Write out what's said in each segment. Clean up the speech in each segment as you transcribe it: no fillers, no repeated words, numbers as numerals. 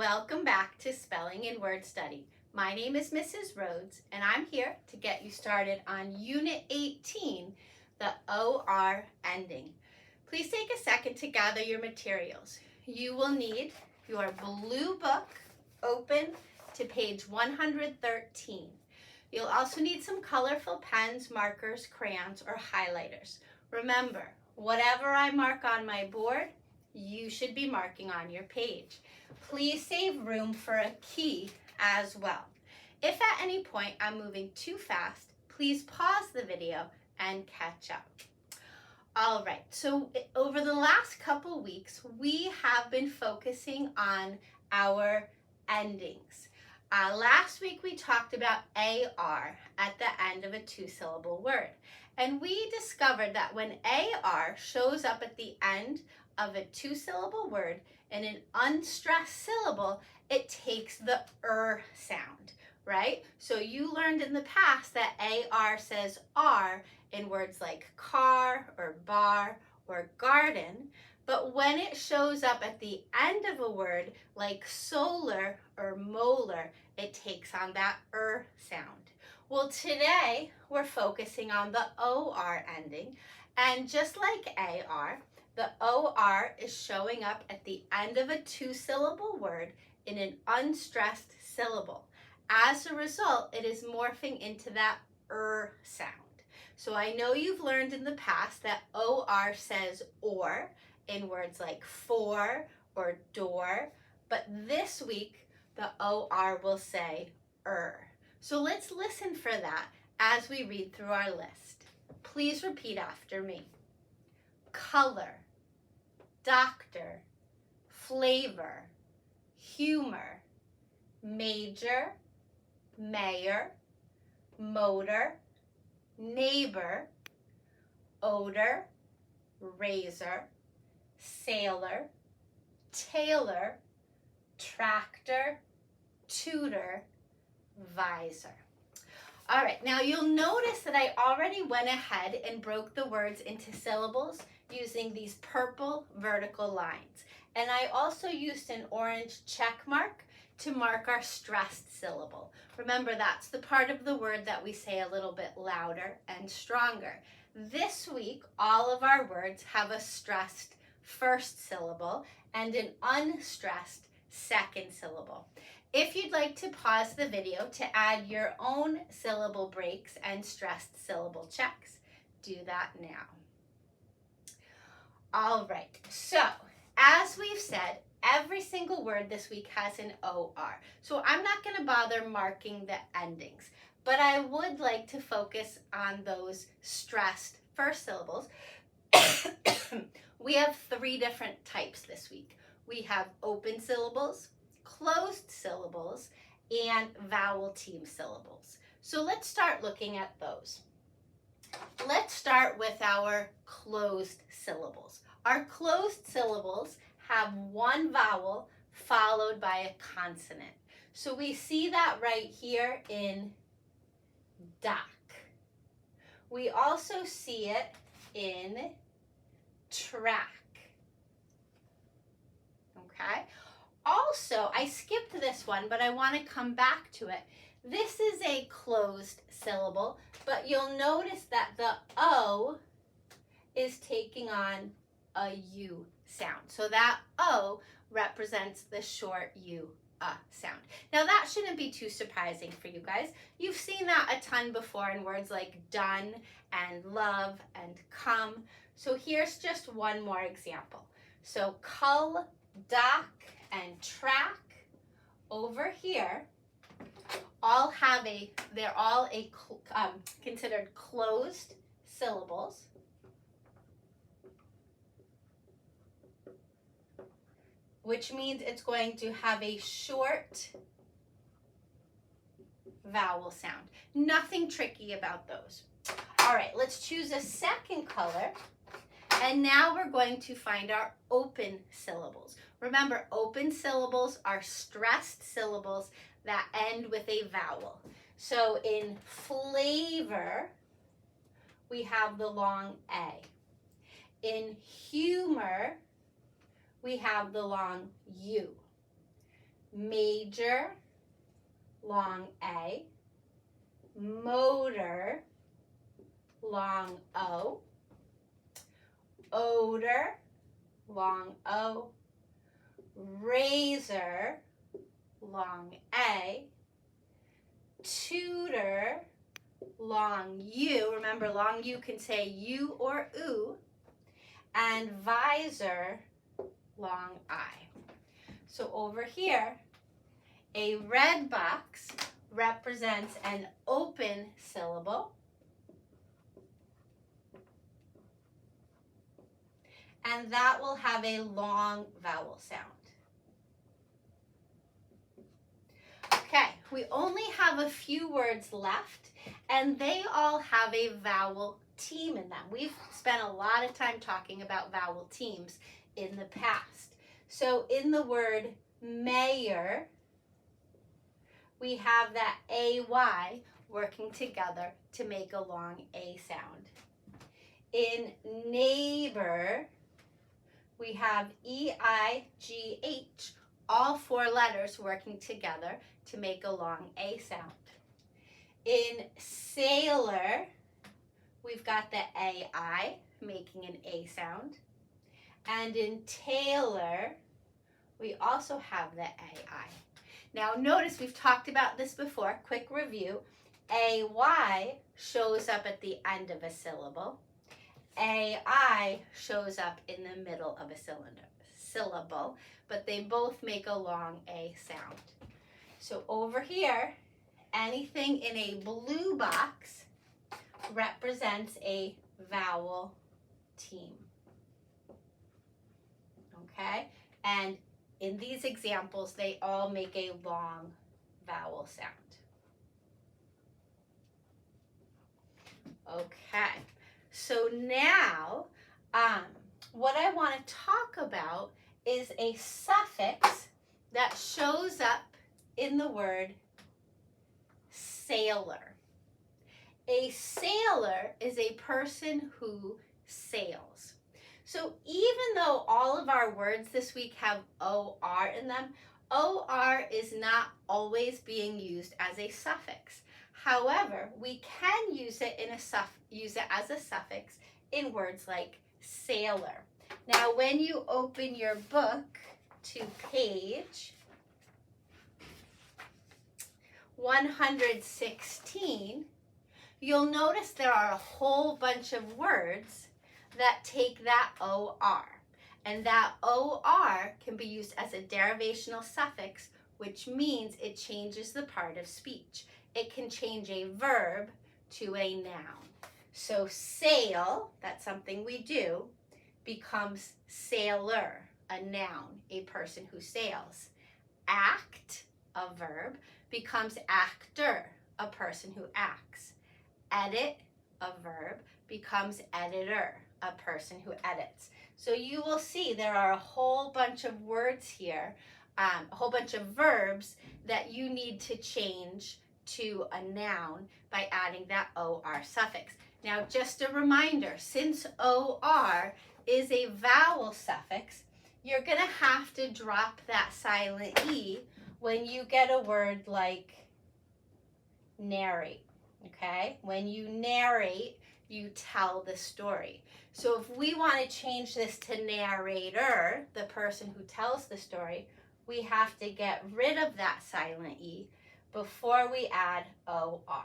Welcome back to Spelling and Word Study. My name is Mrs. Rhoades, and I'm here to get you started on Unit 18, the OR ending. Please take a second to gather your materials. You will need your blue book open to page 113. You'll also need some colorful pens, markers, crayons, or highlighters. Remember, whatever I mark on my board, you should be marking on your page. Please save room for a key as well. If at any point I'm moving too fast, please pause the video and catch up. All right, so over the last couple weeks, we have been focusing on our endings. Last week we talked about AR at the end of a two-syllable word. And we discovered that when AR shows up at the end of a two-syllable word in an unstressed syllable, it takes the sound, right? So you learned in the past that AR says R in words like car or bar or garden, but when it shows up at the end of a word like solar or molar, it takes on that sound. Well, today we're focusing on the OR ending, and just like AR, the OR is showing up at the end of a two-syllable word in an unstressed syllable. As a result, it is morphing into that sound. So I know you've learned in the past that OR says or in words like for or door, but this week the OR will say So let's listen for that as we read through our list. Please repeat after me. Color, doctor, flavor, humor, major, mayor, motor, neighbor, odor, razor, sailor, tailor, tractor, tutor, visor. All right, now you'll notice that I already went ahead and broke the words into syllables using these purple vertical lines. And I also used an orange check mark to mark our stressed syllable. Remember, that's the part of the word that we say a little bit louder and stronger. This week, all of our words have a stressed first syllable and an unstressed second syllable. If you'd like to pause the video to add your own syllable breaks and stressed syllable checks, do that now. All right, so as we've said, every single word this week has an OR. So I'm not going to bother marking the endings, but I would like to focus on those stressed first syllables. We have three different types this week. We have open syllables, closed syllables, and vowel team syllables. So let's start looking at those. Let's start with our closed syllables. Our closed syllables have one vowel followed by a consonant. So we see that right here in dock. We also see it in track. Okay? Also, I skipped this one, but I want to come back to it. This is a closed syllable, but you'll notice that the O is taking on a U sound. So that O represents the short U sound. Now that shouldn't be too surprising for you guys. You've seen that a ton before in words like done and love and come. So here's just one more example. So cull, dock, and track over here all have they're all considered closed syllables. Which means it's going to have a short vowel sound. Nothing tricky about those. All right, let's choose a second color. And now we're going to find our open syllables. Remember, open syllables are stressed syllables that end with a vowel. So in flavor, we have the long A. In humor, we have the long U. major, long A, motor, long O, odor, long O, razor, long A, tutor, long U. Remember, long U can say U or oo, and visor, long I. So over here, a red box represents an open syllable, and that will have a long vowel sound. Okay, we only have a few words left, and they all have a vowel team in them. We've spent a lot of time talking about vowel teams in the past. So in the word mayor, we have that AY working together to make a long A sound. In neighbor, we have EIGH, all four letters working together to make a long A sound. In sailor, we've got the AI making an A sound. And in tailor, we also have the AI. Now notice we've talked about this before. Quick review. AY shows up at the end of a syllable. AI shows up in the middle of a syllable, but they both make a long A sound. So over here, anything in a blue box represents a vowel team. Okay? And in these examples, they all make a long vowel sound. Okay, so now what I want to talk about is a suffix that shows up in the word sailor. A sailor is a person who sails. So even though all of our words this week have OR in them, OR is not always being used as a suffix. However, we can use it as a suffix in words like sailor. Now, when you open your book to page 116, you'll notice there are a whole bunch of words that take that OR. And that OR can be used as a derivational suffix, which means it changes the part of speech. It can change a verb to a noun. So sail, that's something we do, becomes sailor, a noun, a person who sails. Act, a verb, becomes actor, a person who acts. Edit, a verb, becomes editor, a person who edits. So you will see there are a whole bunch of words here, a whole bunch of verbs that you need to change to a noun by adding that OR suffix. Now, just a reminder, since OR is a vowel suffix, you're going to have to drop that silent E when you get a word like narrate, okay? When you narrate, you tell the story. So if we want to change this to narrator, the person who tells the story, we have to get rid of that silent E before we add OR.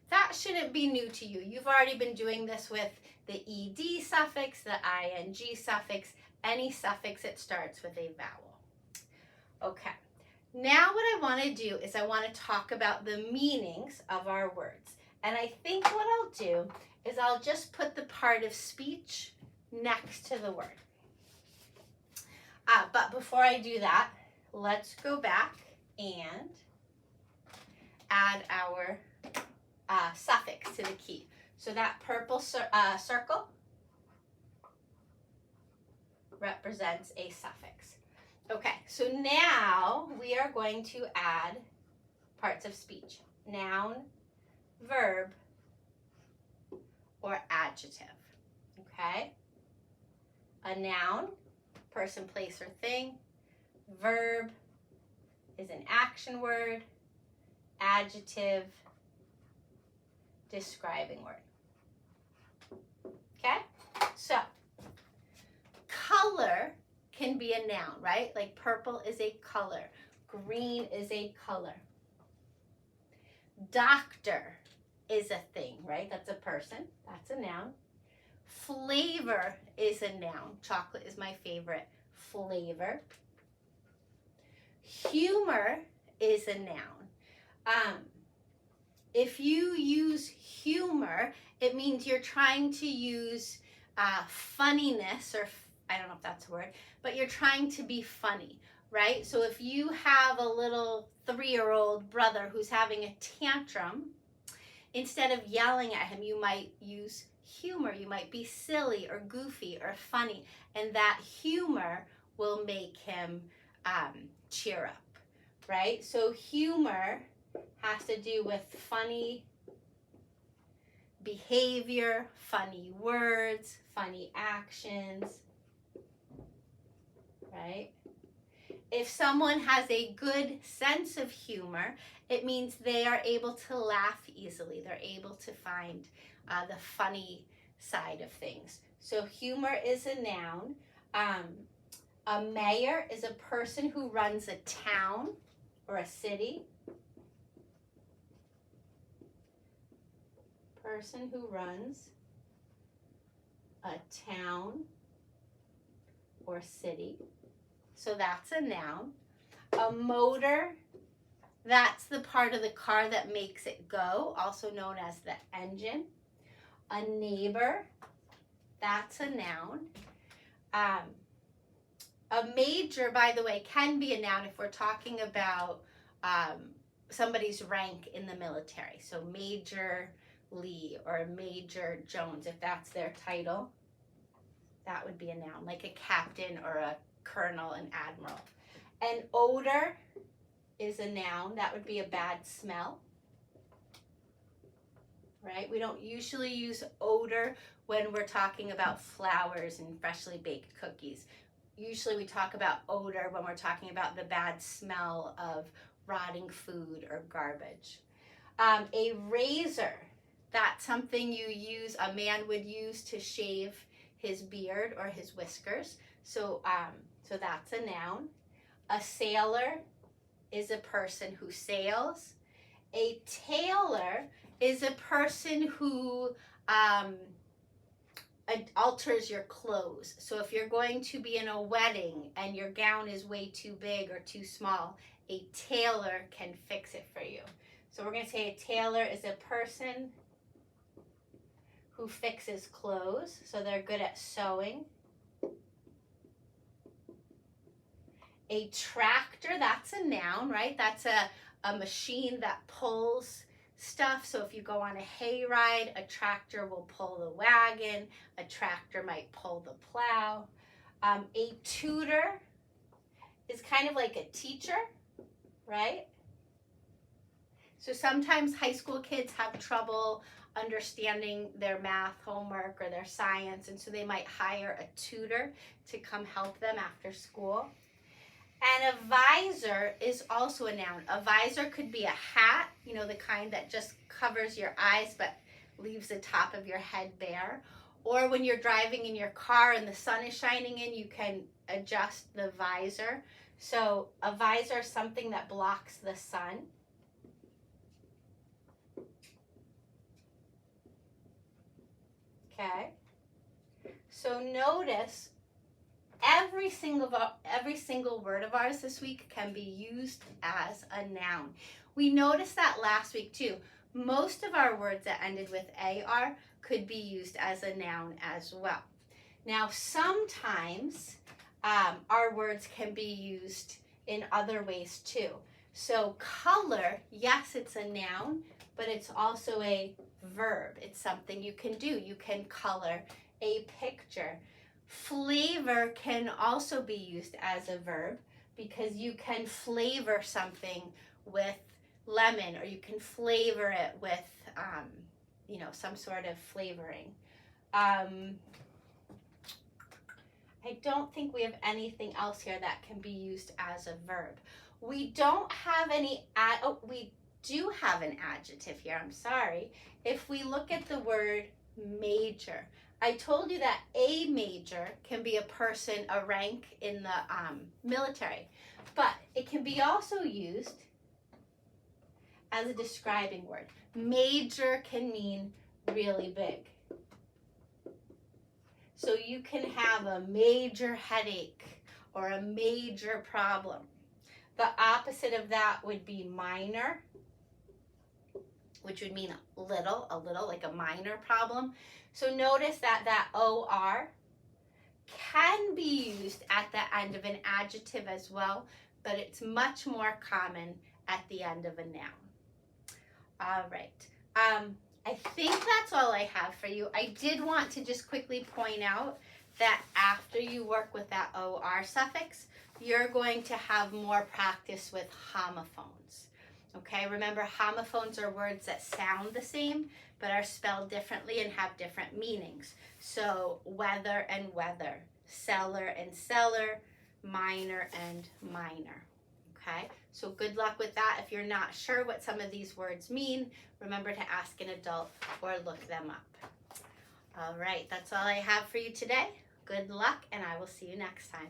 That shouldn't be new to you. You've already been doing this with the ED suffix, the ING suffix, any suffix that starts with a vowel. Okay, now what I want to do is I want to talk about the meanings of our words. And I think what I'll do is I'll just put the part of speech next to the word. But before I do that, let's go back and add our suffix to the key. So that purple circle represents a suffix. Okay, so now we are going to add parts of speech. Noun, verb, or adjective. Okay? A noun, person, place, or thing. Verb, is an action word, adjective, describing word. Okay? So, color can be a noun, right? Like purple is a color. Green is a color. Doctor is a thing, right? That's a person. That's a noun. Flavor is a noun. Chocolate is my favorite flavor. Humor is a noun. If you use humor, it means you're trying to use funniness, or I don't know if that's a word, but you're trying to be funny, right? So if you have a little 3-year-old brother who's having a tantrum, instead of yelling at him, you might use humor. You might be silly or goofy or funny, and that humor will make him cheer up, right? So humor has to do with funny behavior, funny words, funny actions, right? If someone has a good sense of humor, it means they are able to laugh easily. They're able to find the funny side of things. So humor is a noun. A mayor is a person who runs a town or a city. Person who runs a town or city. So that's a noun. A motor, that's the part of the car that makes it go, also known as the engine. A neighbor, that's a noun. A major, by the way, can be a noun if we're talking about somebody's rank in the military. So Major Lee or Major Jones, if that's their title, that would be a noun, like a captain or a colonel, an admiral. An odor is a noun. That would be a bad smell, right? We don't usually use odor when we're talking about flowers and freshly baked cookies. Usually we talk about odor when we're talking about the bad smell of rotting food or garbage. A razor, that's something you use, a man would use to shave his beard or his whiskers. So that's a noun. A sailor is a person who sails. A tailor is a person who alters your clothes. So if you're going to be in a wedding and your gown is way too big or too small, a tailor can fix it for you. So we're going to say a tailor is a person who fixes clothes. So they're good at sewing. A tractor, that's a noun, right? That's a machine that pulls stuff. So if you go on a hayride, a tractor will pull the wagon. A tractor might pull the plow. A tutor is kind of like a teacher, right? So sometimes high school kids have trouble understanding their math homework or their science, and so they might hire a tutor to come help them after school. And a visor is also a noun. A visor could be a hat, you know, the kind that just covers your eyes but leaves the top of your head bare. Or when you're driving in your car and the sun is shining in, you can adjust the visor. So a visor is something that blocks the sun. Okay. So notice every single word of ours this week can be used as a noun. We noticed that last week too. Most of our words that ended with AR could be used as a noun as well. Now sometimes our words can be used in other ways too. So color, yes, it's a noun, but it's also a verb. It's something you can do. You can color a picture. Flavor can also be used as a verb because you can flavor something with lemon, or you can flavor it with, some sort of flavoring. I don't think we have anything else here that can be used as a verb. We don't have any, we do have an adjective here, I'm sorry. If we look at the word major, I told you that a major can be a person, a rank in the military, but it can be also used as a describing word. Major can mean really big. So you can have a major headache or a major problem. The opposite of that would be minor, which would mean a little, like a minor problem. So notice that that OR can be used at the end of an adjective as well, but it's much more common at the end of a noun. All right. I think that's all I have for you. I did want to just quickly point out that after you work with that OR suffix, you're going to have more practice with homophones. Okay, remember homophones are words that sound the same but are spelled differently and have different meanings. So weather and weather, seller and seller, minor and minor. Okay, so good luck with that. If you're not sure what some of these words mean, remember to ask an adult or look them up. All right, that's all I have for you today. Good luck, and I will see you next time.